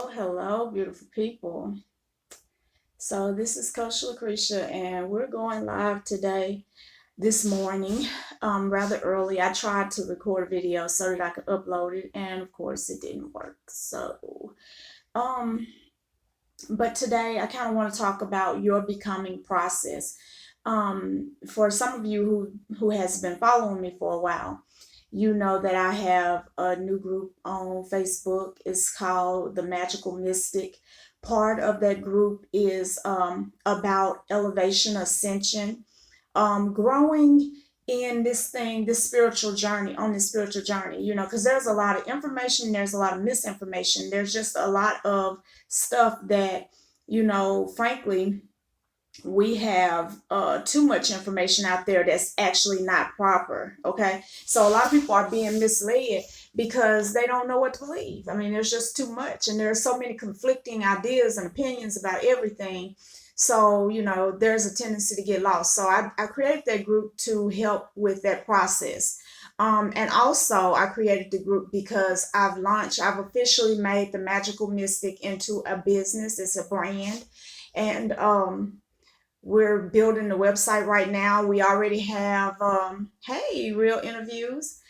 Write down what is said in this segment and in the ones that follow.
Hello, beautiful people. So this is Coach Lacresha, and we're going live today, this morning, rather early. I tried to record a video so that I could upload it, and of course it didn't work. Um, but today I kind of want to talk about your becoming process. For some of you who has been following me for a while, you know that I have a new group on Facebook. It's called the Magickal Mystic. Part of that group is about elevation, ascension, growing in this spiritual journey, on this spiritual journey, because there's a lot of information, there's a lot of misinformation, there's just a lot of stuff that, frankly, we have too much information out there that's actually not proper. Okay, so a lot of people are being misled because they don't know what to believe. I mean, there's just too much, and there's so many conflicting ideas and opinions about everything. So there's a tendency to get lost. So I created that group to help with that process. And also I created the group because I've officially made the Magickal Mystic into a business. It's a brand. And we're building the website right now. We already have, hey, real interviews.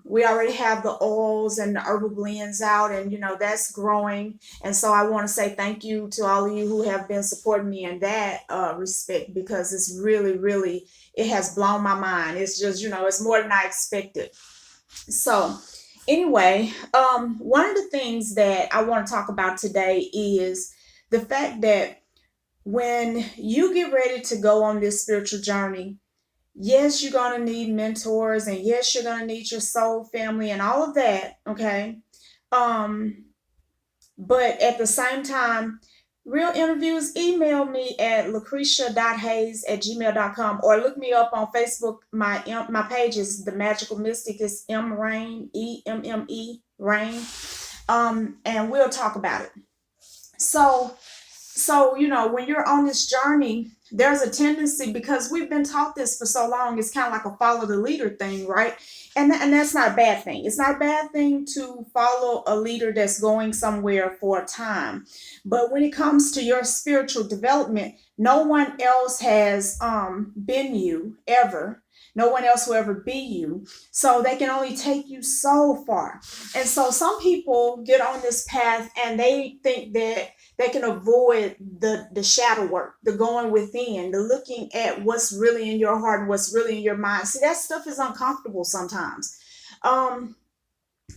We already have the oils and the herbal blends out, and that's growing. And so I want to say thank you to all of you who have been supporting me in that respect, because it's really, it has blown my mind. It's just, it's more than I expected. So anyway, one of the things that I want to talk about today is the fact that when you get ready to go on this spiritual journey, yes, you're going to need mentors, and yes, you're going to need your soul family and all of that. Okay. But at the same time, real interviews, email me at lacresha.hayes@gmail.com, or look me up on Facebook. My page is the Magickal Mystic. It's M Rain, EMME Rain. And we'll talk about it. So when you're on this journey, there's a tendency, because we've been taught this for so long, it's kind of like a follow the leader thing, right? And that's not a bad thing. It's not a bad thing to follow a leader that's going somewhere for a time. But when it comes to your spiritual development, no one else has been you ever. No one else will ever be you. So they can only take you so far. And so some people get on this path and they think that they can avoid the shadow work, the going within, the looking at what's really in your heart and what's really in your mind. See, that stuff is uncomfortable sometimes.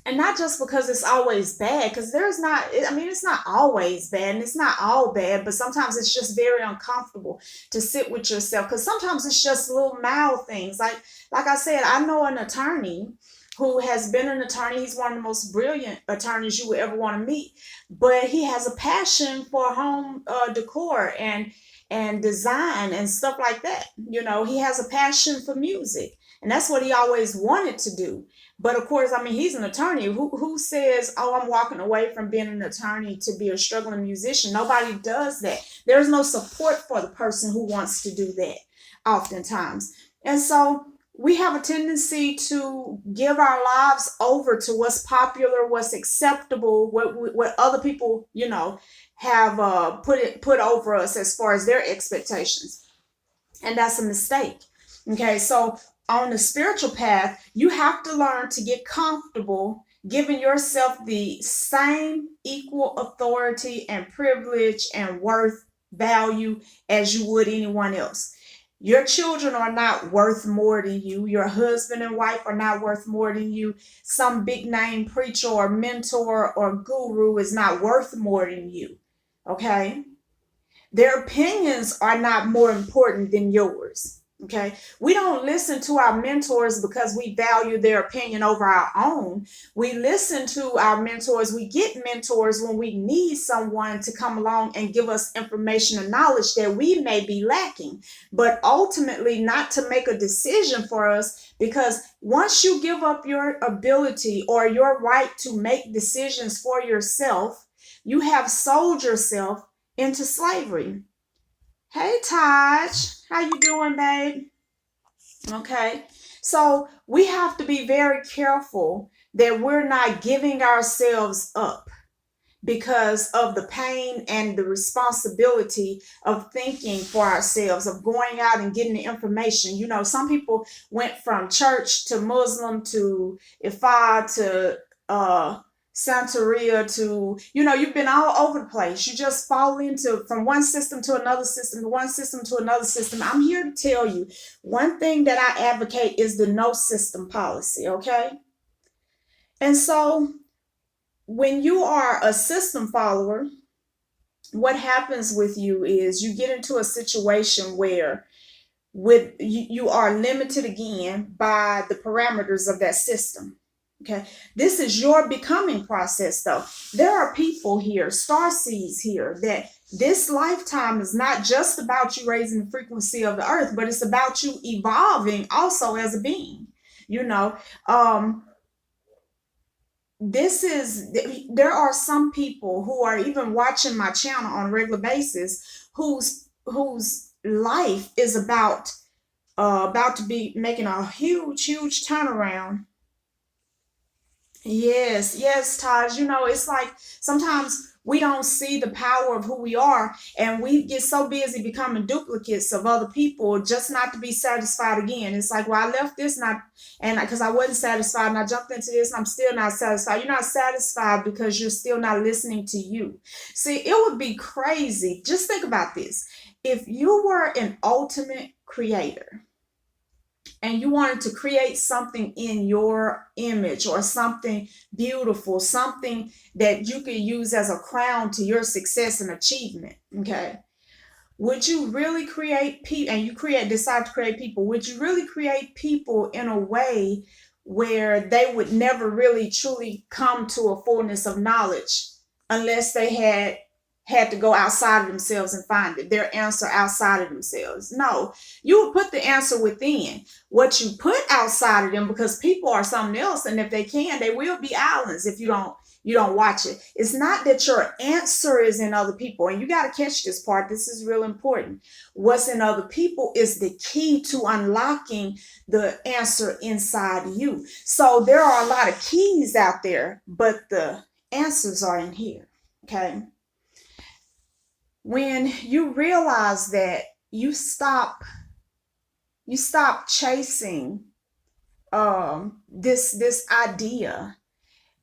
And not just because it's always bad, because it's not always bad, and it's not all bad, but sometimes it's just very uncomfortable to sit with yourself, because sometimes it's just little mild things. Like I said, I know an attorney who has been an attorney. He's one of the most brilliant attorneys you would ever want to meet, but he has a passion for home decor and design and stuff like that. He has a passion for music, and that's what he always wanted to do. But of course, I mean, he's an attorney. Who says, oh, I'm walking away from being an attorney to be a struggling musician? Nobody does that. There's no support for the person who wants to do that oftentimes. And so we have a tendency to give our lives over to what's popular, what's acceptable, what other people, have put over us as far as their expectations. And that's a mistake. Okay, so on the spiritual path, you have to learn to get comfortable giving yourself the same equal authority and privilege and worth, value as you would anyone else. Your children are not worth more than you. Your husband and wife are not worth more than you. Some big name preacher or mentor or guru is not worth more than you. Okay? Their opinions are not more important than yours. Okay, we don't listen to our mentors because we value their opinion over our own. We listen to our mentors. We get mentors when we need someone to come along and give us information and knowledge that we may be lacking, but ultimately not to make a decision for us, because once you give up your ability or your right to make decisions for yourself, you have sold yourself into slavery. Hey, Taj, how you doing, babe? Okay, so we have to be very careful that we're not giving ourselves up, because of the pain and the responsibility of thinking for ourselves, of going out and getting the information. You know, some people went from church to Muslim to Ifa to Santeria to, you know, you've been all over the place. You just fall into from one system to another system, to one system to another system. I'm here to tell you one thing that I advocate is the no system policy, okay? And so when you are a system follower, what happens with you is you get into a situation where you are limited again by the parameters of that system. Okay, this is your becoming process though. There are people here, star seeds here, that this lifetime is not just about you raising the frequency of the earth, but it's about you evolving also as a being. You know, there are some people who are even watching my channel on a regular basis whose life is about to be making a huge turnaround. Yes, Taj. You know, it's like sometimes we don't see the power of who we are, and we get so busy becoming duplicates of other people just not to be satisfied again. It's like, well, I left this not, and because I wasn't satisfied, and I jumped into this, and I'm still not satisfied. You're not satisfied because you're still not listening to you. See, it would be crazy. Just think about this. If you were an ultimate creator, and you wanted to create something in your image or something beautiful, something that you could use as a crown to your success and achievement, okay? Would you really create people, and decide to create people, would you really create people in a way where they would never really truly come to a fullness of knowledge unless they had to go outside of themselves and find it, their answer outside of themselves? No, you would put the answer within. What you put outside of them, because people are something else, and if they can, they will be islands if you don't watch it. It's not that your answer is in other people, and you got to catch this part. This is real important. What's in other people is the key to unlocking the answer inside you. So there are a lot of keys out there, but the answers are in here, okay? When you realize that you stop chasing this idea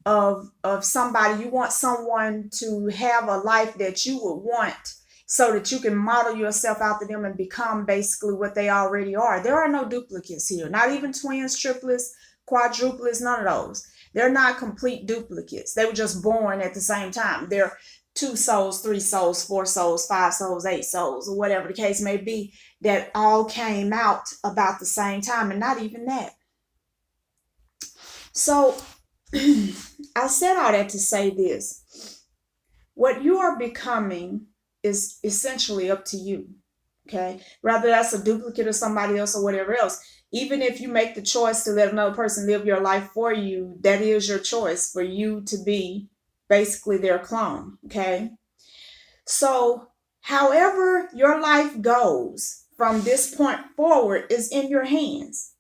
of somebody, you want someone to have a life that you would want so that you can model yourself after them and become basically what they already are. There are no duplicates here, not even twins, triplets, quadruplets, none of those. They're not complete duplicates. They were just born at the same time. They're 2 souls, 3 souls, 4 souls, 5 souls, 8 souls, or whatever the case may be, that all came out about the same time, and not even that. So I said all that to say this. What you are becoming is essentially up to you, okay? Whether that's a duplicate of somebody else or whatever else. Even if you make the choice to let another person live your life for you, that is your choice, for you to be basically their clone, okay? So however your life goes from this point forward is in your hands.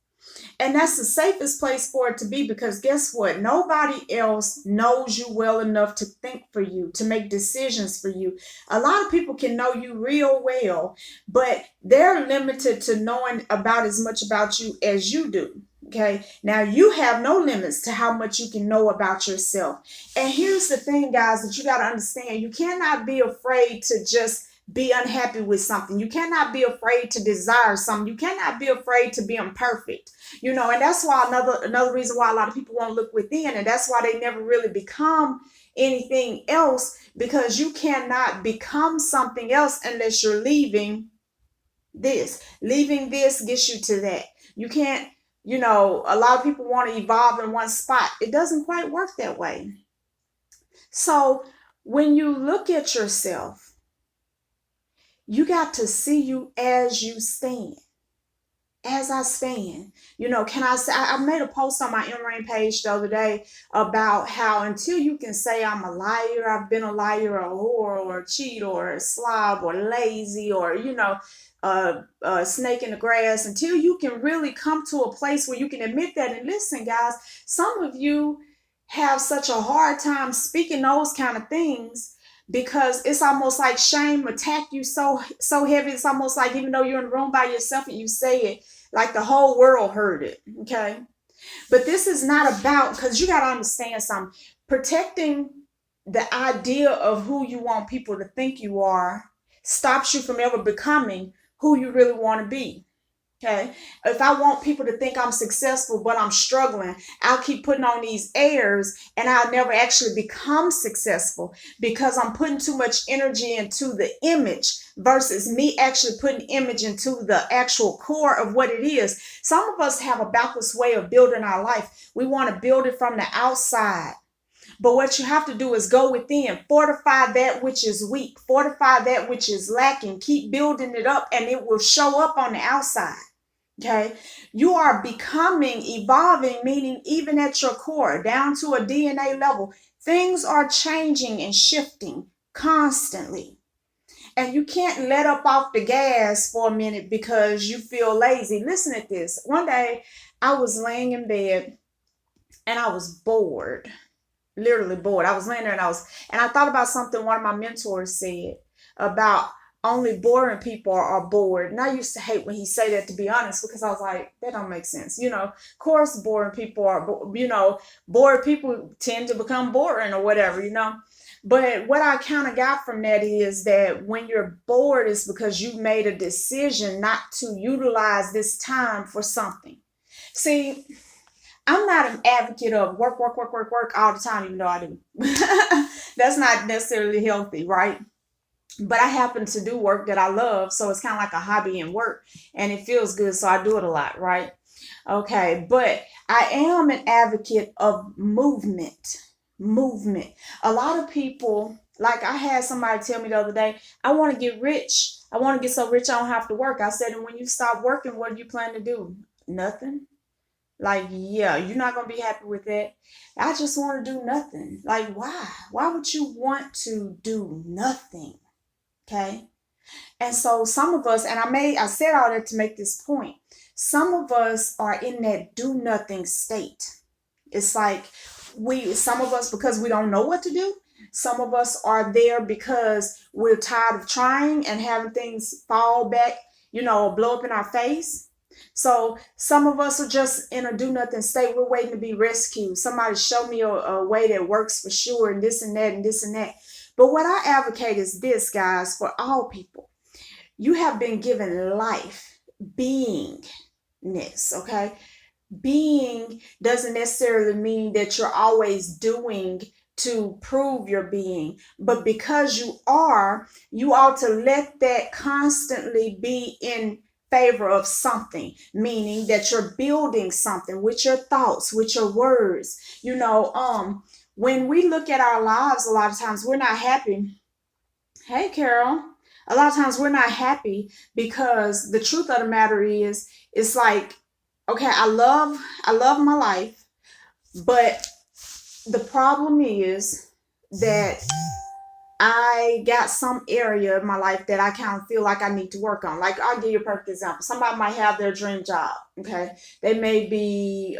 And that's the safest place for it to be, because guess what? Nobody else knows you well enough to think for you, to make decisions for you. A lot of people can know you real well, but they're limited to knowing about as much about you as you do. Okay, now you have no limits to how much you can know about yourself. And here's the thing, guys, that you got to understand. You cannot be afraid to just be unhappy with something. You cannot be afraid to desire something. You cannot be afraid to be imperfect. You know, and that's why another reason why a lot of people won't look within, and that's why they never really become anything else, because you cannot become something else unless you're leaving this. Leaving this gets you to that. You can't. You know, a lot of people want to evolve in one spot. It doesn't quite work that way. So when you look at yourself, you got to see you as you stand. As I stand. You know, can I say, I made a post on my M-Rain page the other day about how until you can say I'm a liar, I've been a liar, or a whore, or a cheat, or a slob, or lazy, or, you know, a snake in the grass, until you can really come to a place where you can admit that. And listen, guys, some of you have such a hard time speaking those kind of things, because it's almost like shame attack you so heavy. It's almost like even though you're in the room by yourself and you say it, like the whole world heard it. Okay. But this is not about, because you got to understand something. Protecting the idea of who you want people to think you are stops you from ever becoming who you really want to be. Okay. If I want people to think I'm successful, but I'm struggling, I'll keep putting on these airs and I'll never actually become successful, because I'm putting too much energy into the image versus me actually putting image into the actual core of what it is. Some of us have a backwards way of building our life. We want to build it from the outside. But what you have to do is go within, fortify that which is weak, fortify that which is lacking, keep building it up, and it will show up on the outside. Okay, you are becoming, evolving, meaning even at your core, down to a DNA level, things are changing and shifting constantly. And you can't let up off the gas for a minute because you feel lazy. Listen to this. One day I was laying in bed and I was bored, literally bored. I was laying there and I thought about something one of my mentors said about only boring people are bored. And I used to hate when he say that, to be honest, because I was like, that don't make sense. Of course, boring people are, bored people tend to become boring or whatever. But what I kind of got from that is that when you're bored, it's because you made a decision not to utilize this time for something. See, I'm not an advocate of work all the time, even though I do. That's not necessarily healthy, right? But I happen to do work that I love, so it's kind of like a hobby in work, and it feels good, so I do it a lot, right? Okay, but I am an advocate of movement. Movement. A lot of people, like I had somebody tell me the other day, I want to get rich. I want to get so rich I don't have to work. I said, and when you stop working, what do you plan to do? Nothing. Like, yeah, you're not going to be happy with that. I just want to do nothing. Like, why? Why would you want to do nothing? Okay. And so some of us, and I said all that to make this point. Some of us are in that do nothing state. It's like some of us, because we don't know what to do. Some of us are there because we're tired of trying and having things fall back, blow up in our face. So some of us are just in a do nothing state. We're waiting to be rescued. Somebody show me a way that works for sure, and this and that and this and that. But what I advocate is this, guys, for all people. You have been given life, beingness, okay? Being doesn't necessarily mean that you're always doing to prove your being, but because you ought to let that constantly be in favor of something, meaning that you're building something with your thoughts, with your words. When we look at our lives, a lot of times we're not happy. Hey, Carol. A lot of times we're not happy because the truth of the matter is, it's like, okay, I love my life, but the problem is that I got some area of my life that I kind of feel like I need to work on. Like, I'll give you a perfect example. Somebody might have their dream job. Okay. They may be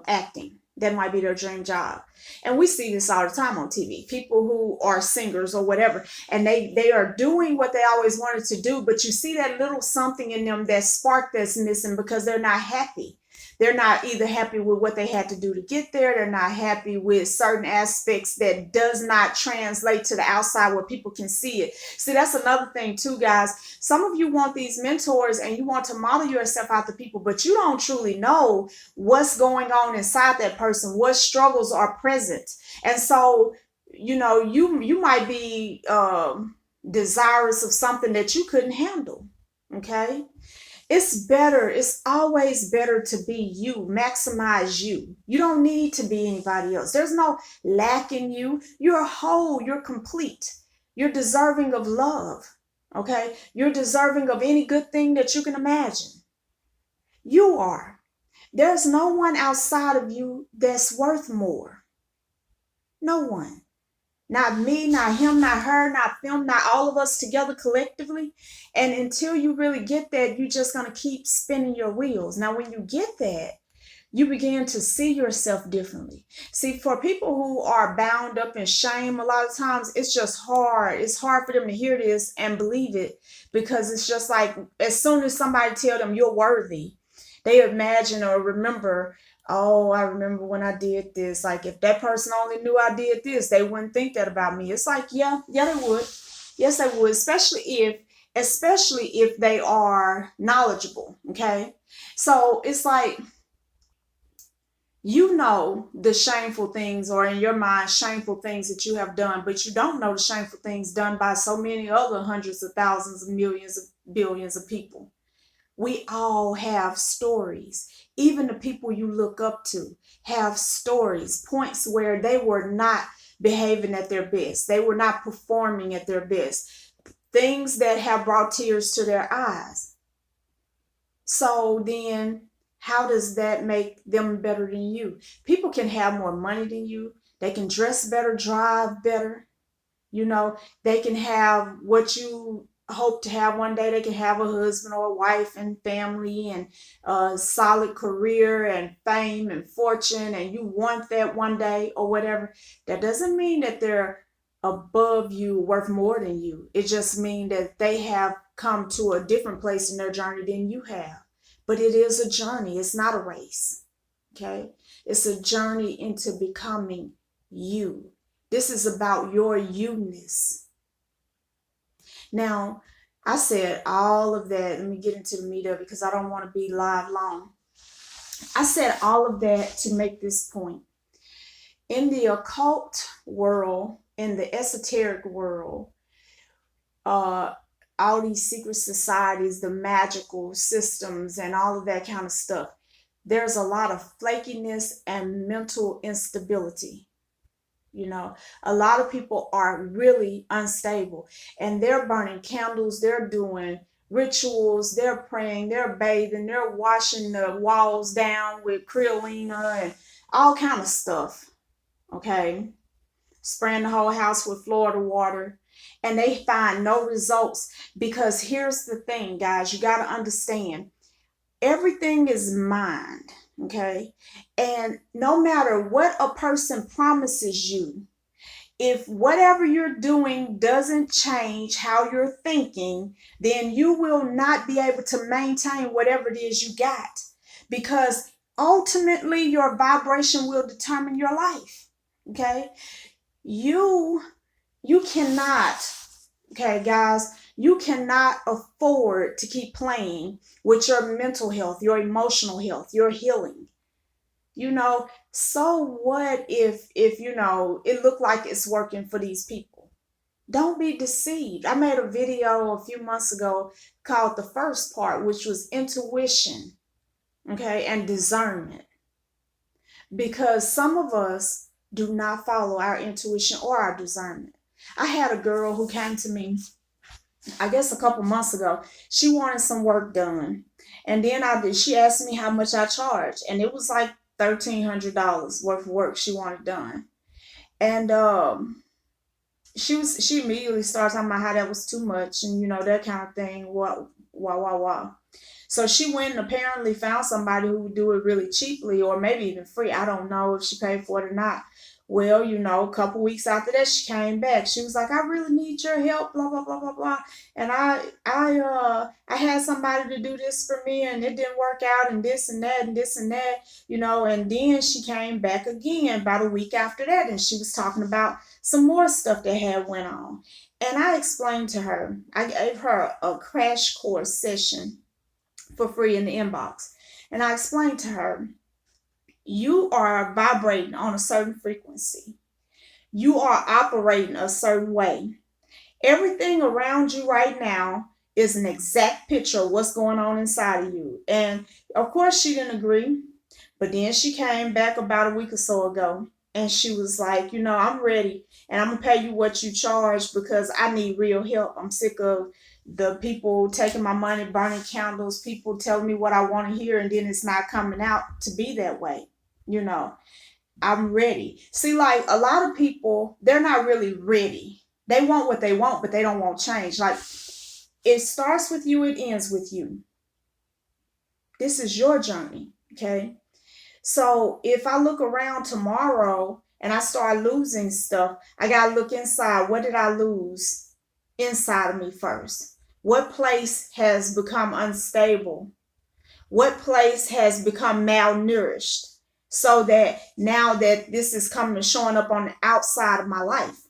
acting. That might be their dream job. And we see this all the time on TV. People who are singers or whatever, and they are doing what they always wanted to do, but you see that little something in them, that spark that's missing, because they're not happy. They're not either happy with what they had to do to get there. They're not happy with certain aspects that does not translate to the outside where people can see it. See, that's another thing too, guys. Some of you want these mentors and you want to model yourself after people, but you don't truly know what's going on inside that person, what struggles are present. And so, you might be desirous of something that you couldn't handle. Okay. It's always better to be you, maximize you. You don't need to be anybody else. There's no lack in you. You're whole, you're complete. You're deserving of love, okay? You're deserving of any good thing that you can imagine. You are. There's no one outside of you that's worth more. No one. Not me, not him, not her, not them, not all of us together collectively. And until you really get that, you're just going to keep spinning your wheels. Now, when you get that, you begin to see yourself differently. See, for people who are bound up in shame, a lot of times it's just hard. It's hard for them to hear this and believe it, because it's just like as soon as somebody tell them you're worthy, they imagine or remember, oh, I remember when I did this. Like if that person only knew I did this, they wouldn't think that about me. It's like, yeah, they would. Yes, they would, especially if they are knowledgeable. Okay. So it's like, you know the shameful things, or in your mind shameful things that you have done, but you don't know the shameful things done by so many other hundreds of thousands of millions of billions of people. We all have stories. Even the people you look up to have stories, points where they were not behaving at their best, they were not performing at their best, things that have brought tears to their eyes. So then how does that make them better than you? People can have more money than you. They can dress better, drive better. They can have what you hope to have one day. They can have a husband or a wife and family and a solid career and fame and fortune, and you want that one day or whatever. That doesn't mean that they're above you, worth more than you. It just means that they have come to a different place in their journey than you have. But it is a journey. It's not a race. Okay? It's a journey into becoming you. This is about your you-ness. Now, I said all of that. Let me get into the meat of it because I don't want to be live long. I said all of that to make this point. In the occult world, in the esoteric world, all these secret societies, the magical systems, and all of that kind of stuff, there's a lot of flakiness and mental instability. A lot of people are really unstable, and they're burning candles, they're doing rituals, they're praying, they're bathing, they're washing the walls down with Creolina and all kind of stuff. Okay, spraying the whole house with Florida water, and they find no results. Because here's the thing, guys, you got to understand, everything is mind. Okay, and no matter what a person promises you, if whatever you're doing doesn't change how you're thinking, then you will not be able to maintain whatever it is you got, because ultimately your vibration will determine your life. Okay, you cannot, okay guys, you cannot afford to keep playing with your mental health, your emotional health, your healing. So what if it looked like it's working for these people? Don't be deceived. I made a video a few months ago called the first part, which was intuition, okay, and discernment. Because some of us do not follow our intuition or our discernment. I had a girl who came to me, I guess a couple months ago. She wanted some work done. And then she asked me how much I charged. And it was like $1,300 worth of work she wanted done. And she immediately started talking about how that was too much and that kind of thing. Wow. So she went and apparently found somebody who would do it really cheaply, or maybe even free. I don't know if she paid for it or not. Well, a couple weeks after that, she came back. She was like, I really need your help, blah, blah, blah, blah, blah. And I had somebody to do this for me, and it didn't work out, and this and that, and this and that, and then she came back again about a week after that, and she was talking about some more stuff that had went on. And I explained to her, I gave her a crash course session for free in the inbox. And I explained to her, you are vibrating on a certain frequency. You are operating a certain way. Everything around you right now is an exact picture of what's going on inside of you. And of course she didn't agree. But then she came back about a week or so ago, and she was like, I'm ready, and I'm going to pay you what you charge because I need real help. I'm sick of the people taking my money, burning candles, people telling me what I want to hear, and then it's not coming out to be that way. I'm ready. See, like a lot of people, they're not really ready. They want what they want, but they don't want change. Like, it starts with you, it ends with you. This is your journey, okay? So if I look around tomorrow and I start losing stuff, I got to look inside. What did I lose inside of me first? What place has become unstable? What place has become malnourished? So that now that this is coming and showing up on the outside of my life.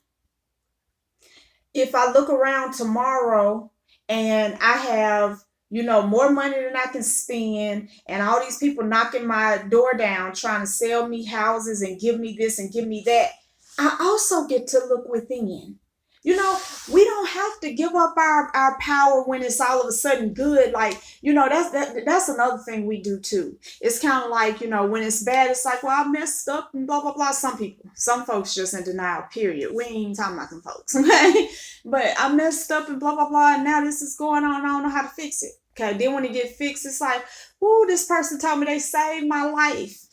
If I look around tomorrow and I have, more money than I can spend, and all these people knocking my door down trying to sell me houses and give me this and give me that, I also get to look within. We don't have to give up our power when it's all of a sudden good. Like, that's another thing we do too. It's kind of like, when it's bad, it's like, well, I messed up and blah, blah, blah. Some folks just in denial, period. We ain't even talking about them folks, okay? But I messed up and blah, blah, blah, and now this is going on. I don't know how to fix it. Okay, then when it get fixed, it's like, whoo, this person told me they saved my life.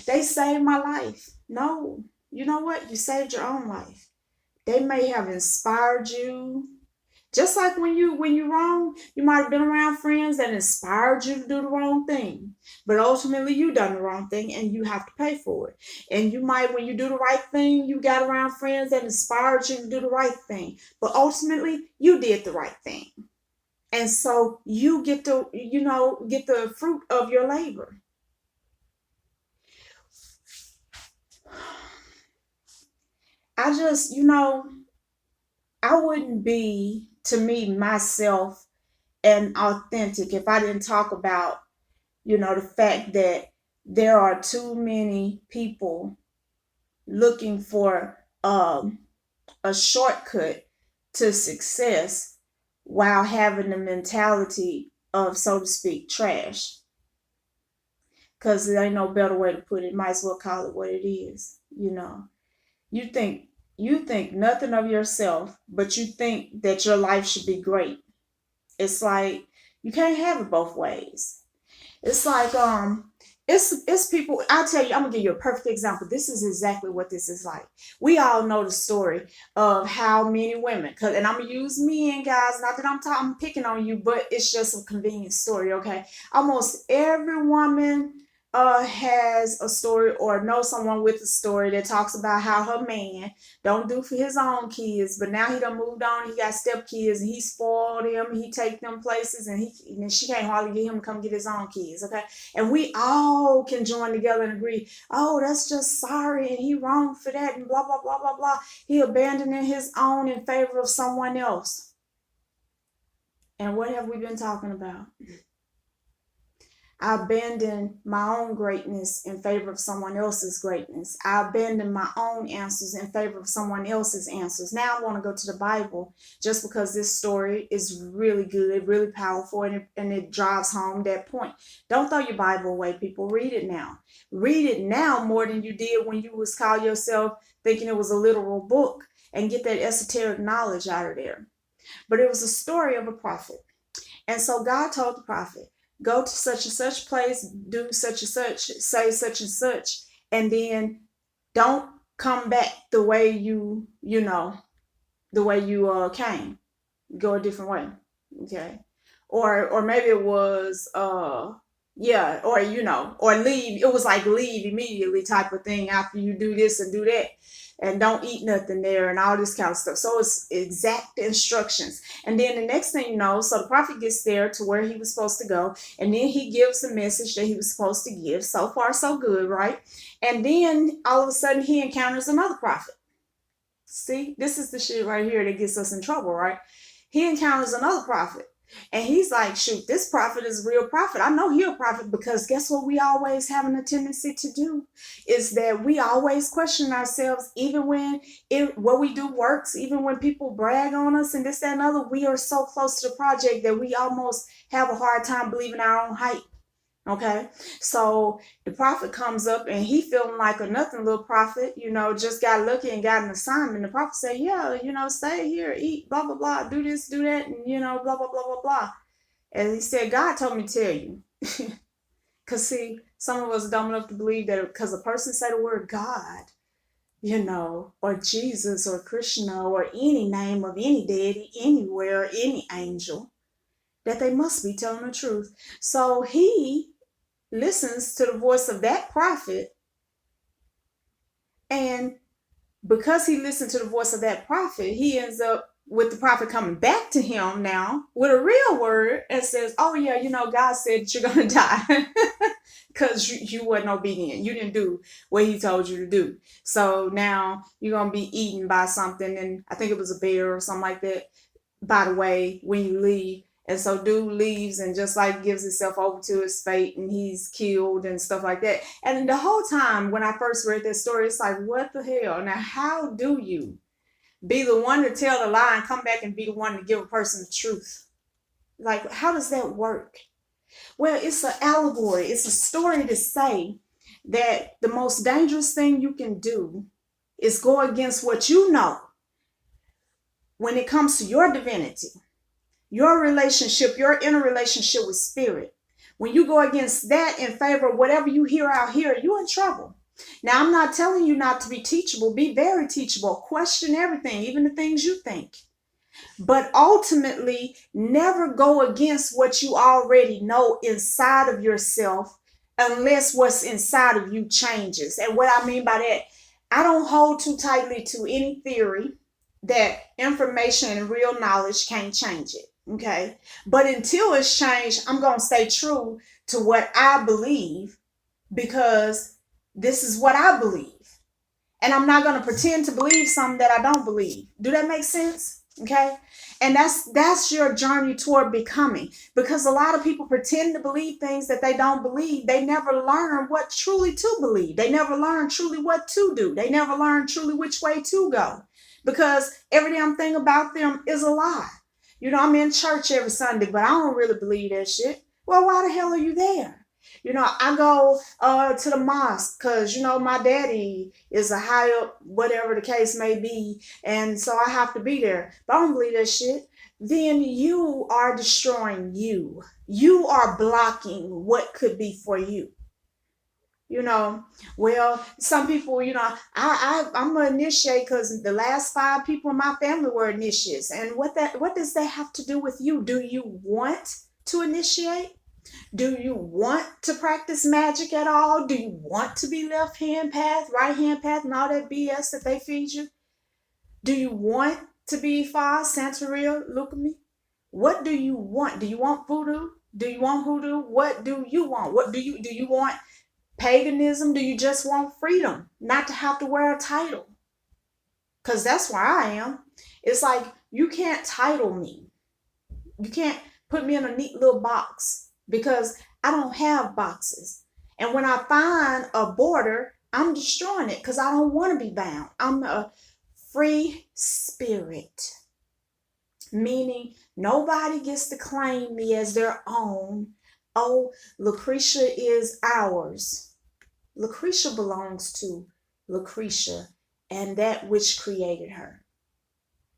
They saved my life. No, you know what? You saved your own life. They may have inspired you. Just like when you're wrong, you might have been around friends that inspired you to do the wrong thing. But ultimately you done the wrong thing and you have to pay for it. And you might, when you do the right thing, you got around friends that inspired you to do the right thing. But ultimately you did the right thing. And so you get to, get the fruit of your labor. I just, I wouldn't be, to me, myself and authentic if I didn't talk about, the fact that there are too many people looking for a shortcut to success while having the mentality of, so to speak, trash. Because there ain't no better way to put it. Might as well call it what it is. You think nothing of yourself, but you think that your life should be great. It's like you can't have it both ways. It's like it's people. I'll tell you, I'm gonna give you a perfect example. This is exactly what this is like. We all know the story of how many women, and I'm gonna use men, guys, not that I'm picking on you, but it's just a convenient story, okay? Almost every woman has a story or knows someone with a story that talks about how her man don't do for his own kids, but now he done moved on, he got stepkids, and he spoiled them, he take them places, and she can't hardly get him to come get his own kids, okay? And we all can join together and agree, oh, that's just sorry, and he wrong for that, and blah, blah, blah, blah, blah. He abandoning his own in favor of someone else. And what have we been talking about? I abandoned my own greatness in favor of someone else's greatness. I abandoned my own answers in favor of someone else's answers. Now I want to go to the Bible just because this story is really good, really powerful, and it drives home that point. Don't throw your Bible away, people. Read it now. Read it now more than you did when you was call yourself thinking it was a literal book, and get that esoteric knowledge out of there. But it was a story of a prophet. And so God told the prophet, go to such and such place, do such and such, say such and such, and then don't come back the way you came. Go a different way, okay? Or maybe it was or leave. It was like leave immediately type of thing after you do this and do that. And don't eat nothing there and all this kind of stuff. So it's exact instructions. And then the next thing you know, so the prophet gets there to where he was supposed to go. And then he gives the message that he was supposed to give. So far, so good, right? And then all of a sudden he encounters another prophet. See, this is the shit right here that gets us in trouble, right? He encounters another prophet. And he's like, shoot, this prophet is a real prophet. I know he's a prophet, because guess what we always having a tendency to do is that we always question ourselves, even when what we do works, even when people brag on us and this, that, and other. We are so close to the project that we almost have a hard time believing our own hype. Okay, so the prophet comes up and he feeling like a nothing little prophet, just got lucky and got an assignment. The prophet said, yeah, stay here, eat, blah, blah, blah, do this, do that, and, blah, blah, blah, blah, blah. And he said, God told me to tell you. Because, see, some of us are dumb enough to believe that because a person say the word God, or Jesus or Krishna or any name of any deity, anywhere, any angel, that they must be telling the truth. So he listens to the voice of that prophet, and because he listened to the voice of that prophet, he ends up with the prophet coming back to him now with a real word and says, oh yeah, God said you're going to die because you wasn't obedient. You didn't do what he told you to do. So now you're going to be eaten by something. And I think it was a bear or something like that, by the way, when you leave. And so dude leaves and just like gives himself over to his fate, and he's killed and stuff like that. And the whole time when I first read that story, it's like, what the hell? Now, how do you be the one to tell the lie and come back and be the one to give a person the truth? Like, how does that work? Well, it's an allegory. It's a story to say that the most dangerous thing you can do is go against what you know when it comes to your divinity, your relationship, your inner relationship with spirit. When you go against that in favor of whatever you hear out here, you're in trouble. Now, I'm not telling you not to be teachable. Be very teachable. Question everything, even the things you think. But ultimately, never go against what you already know inside of yourself unless what's inside of you changes. And what I mean by that, I don't hold too tightly to any theory that information and real knowledge can't change it. Okay. But until it's changed, I'm going to stay true to what I believe, because this is what I believe. And I'm not going to pretend to believe something that I don't believe. Do that make sense? Okay. And that's your journey toward becoming, because a lot of people pretend to believe things that they don't believe. They never learn what truly to believe. They never learn truly what to do. They never learn truly which way to go, because every damn thing about them is a lie. I'm in church every Sunday, but I don't really believe that shit. Well, why the hell are you there? I go to the mosque because, my daddy is a high up, whatever the case may be. And so I have to be there. But I don't believe that shit. Then you are destroying you. You are blocking what could be for you. Well, some people, I'm gonna initiate because the last 5 people in my family were initiates. And what does that have to do with you? Do you want to initiate? Do you want to practice magic at all? Do you want to be left hand path, right hand path, and all that BS that they feed you? Do you want to be Ifa, Santeria, look at me? What do you want? Do you want voodoo? Do you want hoodoo? What do you want? Do you want paganism? Do you just want freedom? Not to have to wear a title? Because that's where I am. It's like, you can't title me. You can't put me in a neat little box, because I don't have boxes. And when I find a border, I'm destroying it because I don't want to be bound. I'm a free spirit, meaning nobody gets to claim me as their own. Oh, Lacresha is ours. Lacresha belongs to Lacresha and that which created her.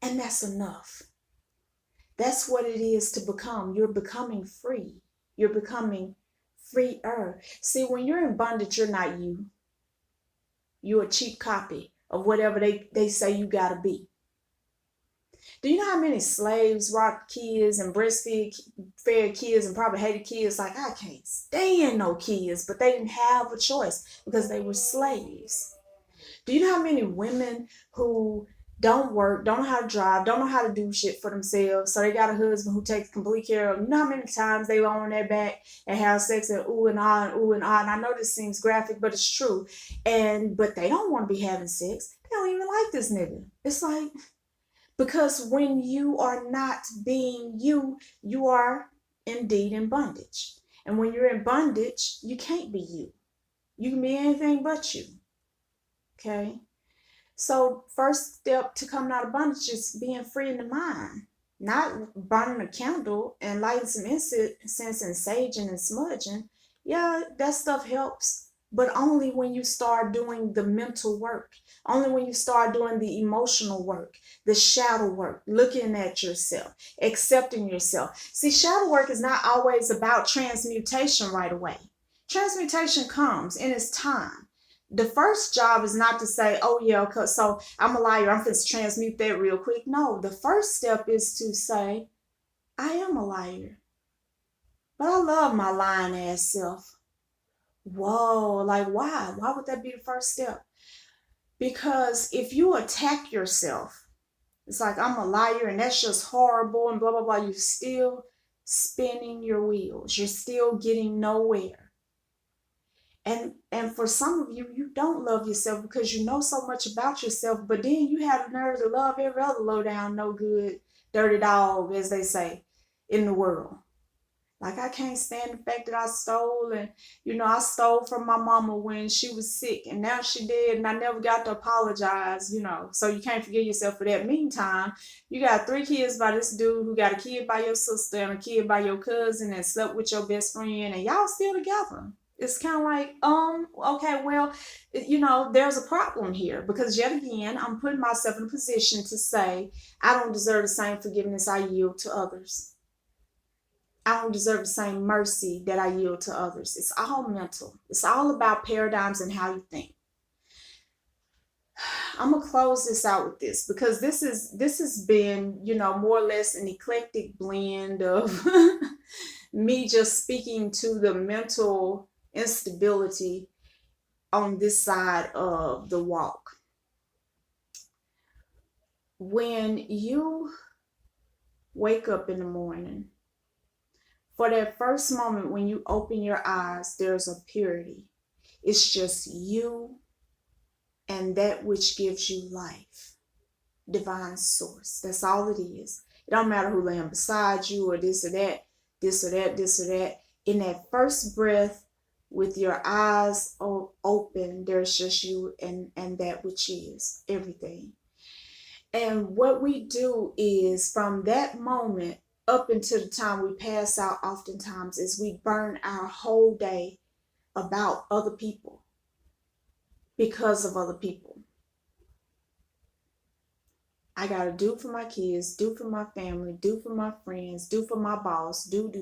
And that's enough. That's what it is to become. You're becoming free. You're becoming freer. See, when you're in bondage, you're not you. You're a cheap copy of whatever they say you gotta be. Do you know how many slaves rocked kids and breastfed kids and probably hated kids? Like, I can't stand no kids, but they didn't have a choice because they were slaves. Do you know how many women who don't work, don't know how to drive, don't know how to do shit for themselves, so they got a husband who takes complete care of them? You know how many times they lay on their back and have sex and ooh and ah and ooh and ah? And I know this seems graphic, but it's true. But they don't want to be having sex. They don't even like this nigga. It's like, because when you are not being you, you are indeed in bondage. And when you're in bondage, you can't be you. You can be anything but you. Okay? So first step to coming out of bondage is being free in the mind. Not burning a candle and lighting some incense and saging and smudging. Yeah, that stuff helps. But only when you start doing the mental work. Only when you start doing the emotional work, the shadow work, looking at yourself, accepting yourself. See, shadow work is not always about transmutation right away. Transmutation comes in its time. The first job is not to say, oh yeah, so I'm a liar, I'm going to transmute that real quick. No, the first step is to say, I am a liar, but I love my lying ass self. Whoa, like why? Why would that be the first step? Because if you attack yourself, it's like I'm a liar and that's just horrible and blah blah blah, you're still spinning your wheels. You're still getting nowhere. And for some of you, you don't love yourself because you know so much about yourself, but then you have the nerve to love every other low down, no good, dirty dog, as they say, in the world. Like I can't stand the fact that I stole, and I stole from my mama when she was sick and now she dead and I never got to apologize. So you can't forgive yourself for that. Meantime, you got 3 kids by this dude who got a kid by your sister and a kid by your cousin and slept with your best friend and y'all still together. It's kind of like, okay, well, there's a problem here because yet again, I'm putting myself in a position to say I don't deserve the same forgiveness I yield to others. I don't deserve the same mercy that I yield to others. It's all mental. It's all about paradigms and how you think. I'm gonna close this out with this because this has been, more or less an eclectic blend of me just speaking to the mental instability on this side of the walk. When you wake up in the morning, for that first moment when you open your eyes, there's a purity. It's just you and that which gives you life. Divine source. That's all it is. It don't matter who laying beside you or this or that, this or that, this or that. In that first breath, with your eyes open, there's just you and that which is everything. And what we do is from that moment up until the time we pass out, oftentimes, is we burn our whole day about other people because of other people. I gotta do for my kids, do for my family, do for my friends, do for my boss, do.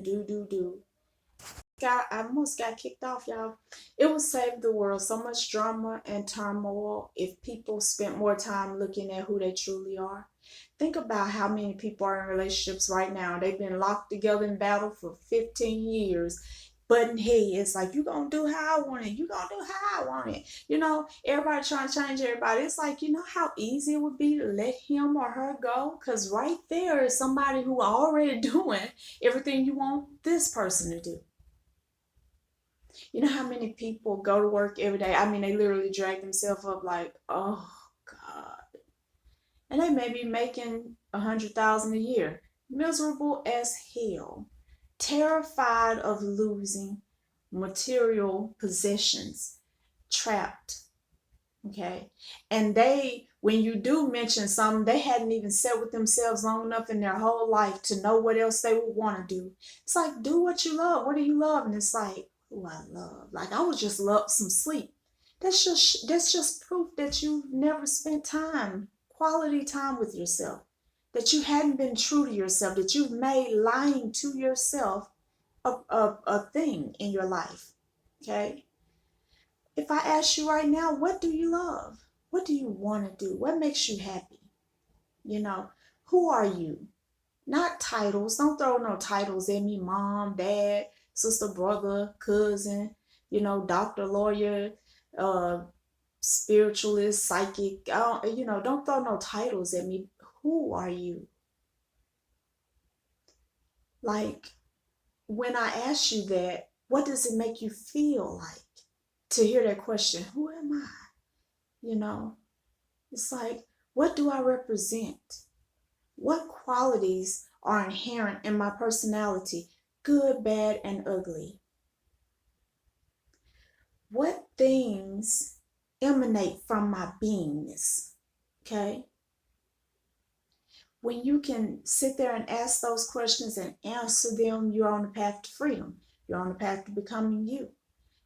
I almost got kicked off, y'all. It would save the world so much drama and turmoil if people spent more time looking at who they truly are. Think about how many people are in relationships right now. They've been locked together in battle for 15 years. Button heads, like, you gonna do how I want it, you gonna do how I want it. Everybody trying to change everybody. It's like, how easy it would be to let him or her go? Because right there is somebody who already doing everything you want this person to do. You know how many people go to work every day? I mean, they literally drag themselves up like, oh God. And they may be making 100,000 a year. Miserable as hell. Terrified of losing material possessions. Trapped. Okay. And when you do mention something, they hadn't even sat with themselves long enough in their whole life to know what else they would want to do. It's like, do what you love. What do you love? And it's like, oh, I love. Like, I would just love some sleep. That's just proof that you've never spent quality time with yourself, that you hadn't been true to yourself, that you've made lying to yourself a thing in your life. Okay. If I ask you right now, what do you love? What do you want to do? What makes you happy? Who are you? Not titles. Don't throw no titles at me. Mom, dad, sister, brother, cousin, doctor, lawyer, spiritualist, psychic. Don't throw no titles at me. Who are you? Like, when I ask you that, what does it make you feel like to hear that question? Who am I? It's like, what do I represent? What qualities are inherent in my personality, good, bad, and ugly? What things emanate from my beingness? Okay? When you can sit there and ask those questions and answer them, you're on the path to freedom. You're on the path to becoming you.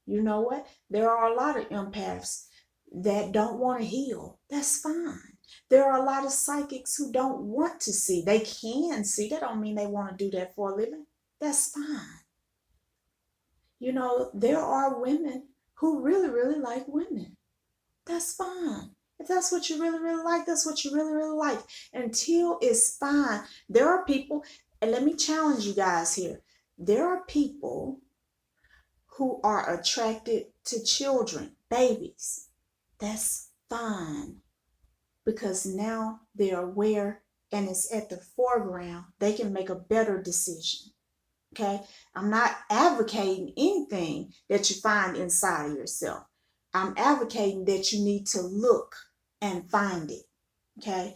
You know what? There are a lot of empaths that don't want to heal. That's fine. There are a lot of psychics who don't want to see. They can see. That don't mean they want to do that for a living. That's fine. There are women who really, really like women. That's fine. If that's what you really, really like, that's what you really, really like. Until it's fine. There are people, and let me challenge you guys here. There are people who are attracted to children, babies, that's fine, because now they're aware and it's at the foreground. They can make a better decision. Okay, I'm not advocating anything that you find inside of yourself. I'm advocating that you need to look and find it. Okay,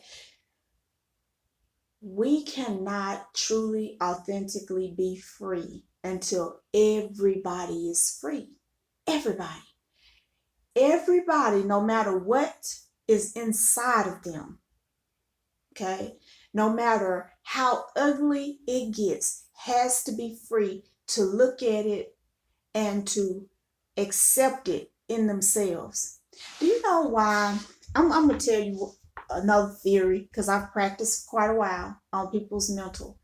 we cannot truly, authentically be free until everybody is free. Everybody. Everybody, no matter what is inside of them. Okay, no matter how ugly it gets, has to be free to look at it and to accept it in themselves. Do you know why? I'm going to tell you another theory, because I've practiced quite a while on people's mental.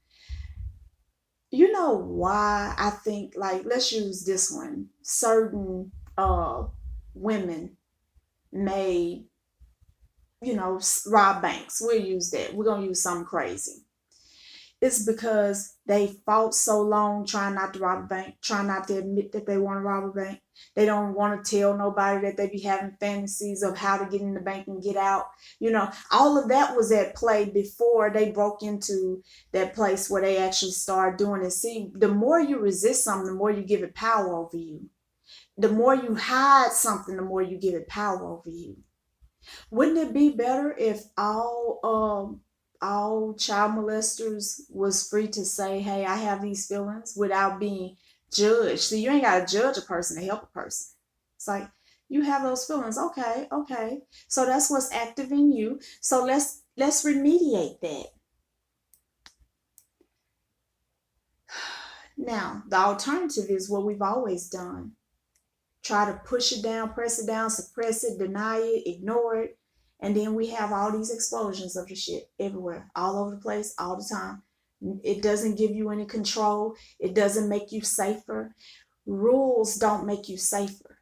You know why I think, like, let's use this one. Certain women may, rob banks. We'll use that. We're going to use something crazy. It's because they fought so long trying not to rob a bank, trying not to admit that they want to rob a bank. They don't want to tell nobody that they be having fantasies of how to get in the bank and get out. All of that was at play before they broke into that place where they actually started doing it. See, the more you resist something, the more you give it power over you. The more you hide something, the more you give it power over you. Wouldn't it be better if all child molesters was free to say, hey, I have these feelings, without being judged? So you ain't got to judge a person to help a person. It's like, you have those feelings. Okay. So that's what's active in you. So let's remediate that. Now, the alternative is what we've always done. Try to push it down, press it down, suppress it, deny it, ignore it. And then we have all these explosions of the shit everywhere, all over the place, all the time. It doesn't give you any control. It doesn't make you safer. Rules don't make you safer.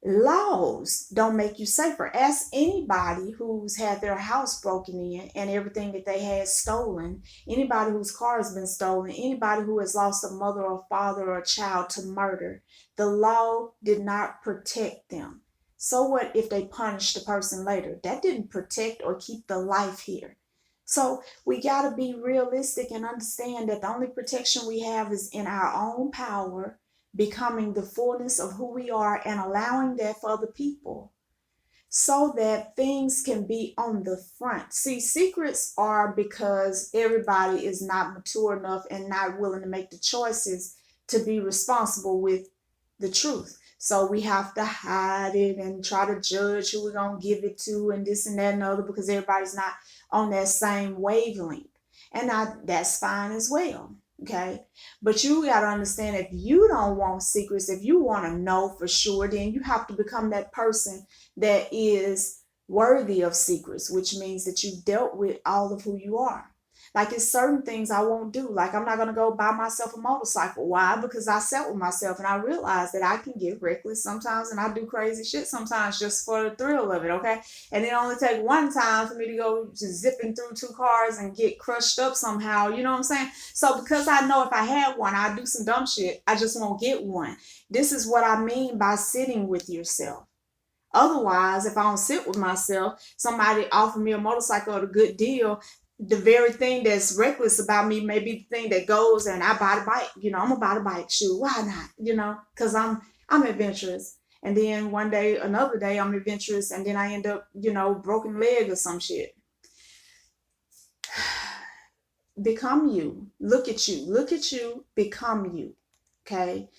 Laws don't make you safer. Ask anybody who's had their house broken in and everything that they had stolen, anybody whose car has been stolen, anybody who has lost a mother or father or a child to murder. The law did not protect them. So what if they punished the person later? That didn't protect or keep the life here. So we got to be realistic and understand that the only protection we have is in our own power, becoming the fullness of who we are and allowing that for other people, so that things can be on the front. See, secrets are because everybody is not mature enough and not willing to make the choices to be responsible with the truth. So we have to hide it and try to judge who we're going to give it to and this and that and other, because everybody's not on that same wavelength. And that's fine as well. Okay, but you got to understand, if you don't want secrets, if you want to know for sure, then you have to become that person that is worthy of secrets, which means that you've dealt with all of who you are. Like, it's certain things I won't do. Like, I'm not going to go buy myself a motorcycle. Why? Because I sat with myself and I realized that I can get reckless sometimes, and I do crazy shit sometimes just for the thrill of it, okay? And it only take one time for me to go just zipping through two cars and get crushed up somehow, you know what I'm saying? So because I know if I had one, I'd do some dumb shit, I just won't get one. This is what I mean by sitting with yourself. Otherwise, if I don't sit with myself, somebody offer me a motorcycle at a good deal, the very thing that's reckless about me may be the thing that goes, and I buy the bike. I'm gonna buy the bike. Shoot, why not? Because I'm adventurous. And then one day, another day, I'm adventurous, and then I end up, broken leg or some shit. Become you. Look at you. Look at you. Become you. Okay?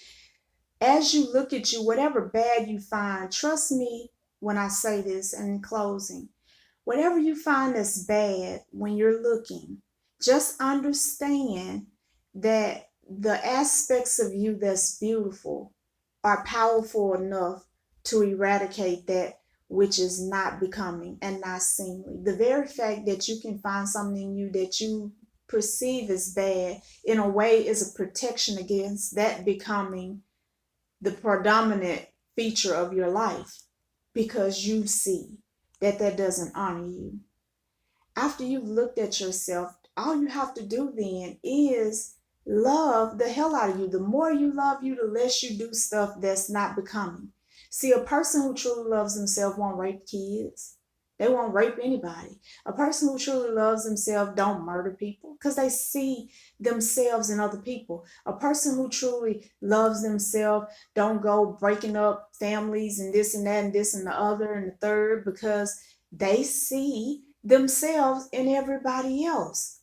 As you look at you, whatever bad you find, trust me when I say this, and in closing, whatever you find that's bad when you're looking, just understand that the aspects of you that's beautiful are powerful enough to eradicate that which is not becoming and not seemly. The very fact that you can find something in you that you perceive as bad, in a way, is a protection against that becoming the predominant feature of your life, because you see that doesn't honor you. After you've looked at yourself, all you have to do then is love the hell out of you. The more you love you, the less you do stuff that's not becoming. See, a person who truly loves themselves won't rape kids. They won't rape anybody. A person who truly loves themselves don't murder people because they see themselves in other people. A person who truly loves themselves don't go breaking up families and this and that and this and the other and the third because they see themselves in everybody else.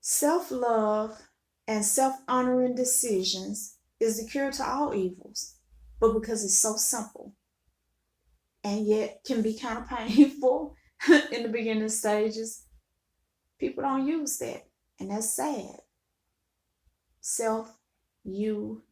Self-love and self-honoring decisions is the cure to all evils, but because it's so simple and yet can be kind of painful in the beginning stages, people don't use that, and that's sad. Self, you,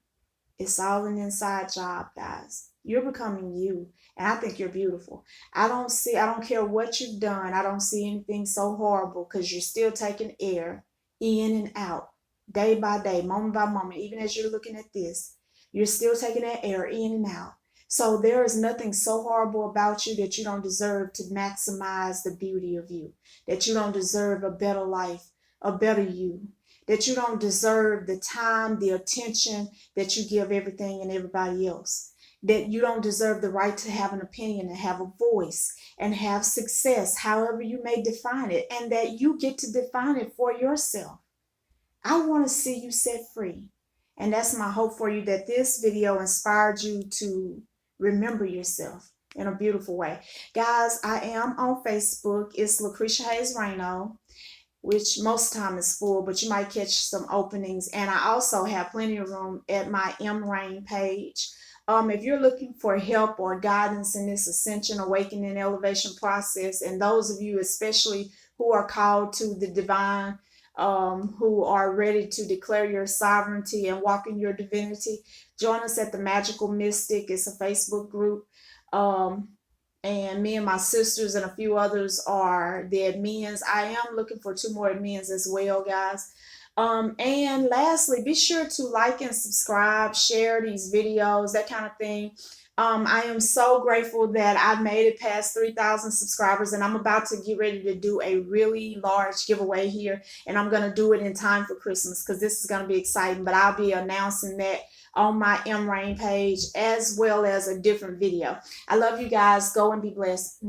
it's all an inside job, guys. You're becoming you, and I think you're beautiful. I don't care what you've done. I don't see anything so horrible because you're still taking air in and out, day by day, moment by moment. Even as you're looking at this, you're still taking that air in and out. So there is nothing so horrible about you that you don't deserve to maximize the beauty of you, that you don't deserve a better life, a better you, that you don't deserve the time, the attention that you give everything and everybody else, that you don't deserve the right to have an opinion and have a voice and have success, however you may define it, and that you get to define it for yourself. I want to see you set free. And that's my hope for you, that this video inspired you to remember yourself in a beautiful way. Guys, I am on Facebook. It's Lacresha Hayes Rayno, which most of the time is full, but you might catch some openings. And I also have plenty of room at my Rain page. If you're looking for help or guidance in this ascension, awakening, elevation process, and those of you especially who are called to the divine, who are ready to declare your sovereignty and walk in your divinity, join us at the Magickal Mystic. It's a Facebook group. And me and my sisters and a few others are the admins. I am looking for 2 more admins as well, guys. And lastly, be sure to like and subscribe, share these videos, that kind of thing. I am so grateful that I made it past 3,000 subscribers, and I'm about to get ready to do a really large giveaway here, and I'm going to do it in time for Christmas because this is going to be exciting, but I'll be announcing that on my Rain page as well as a different video. I love you guys. Go and be blessed.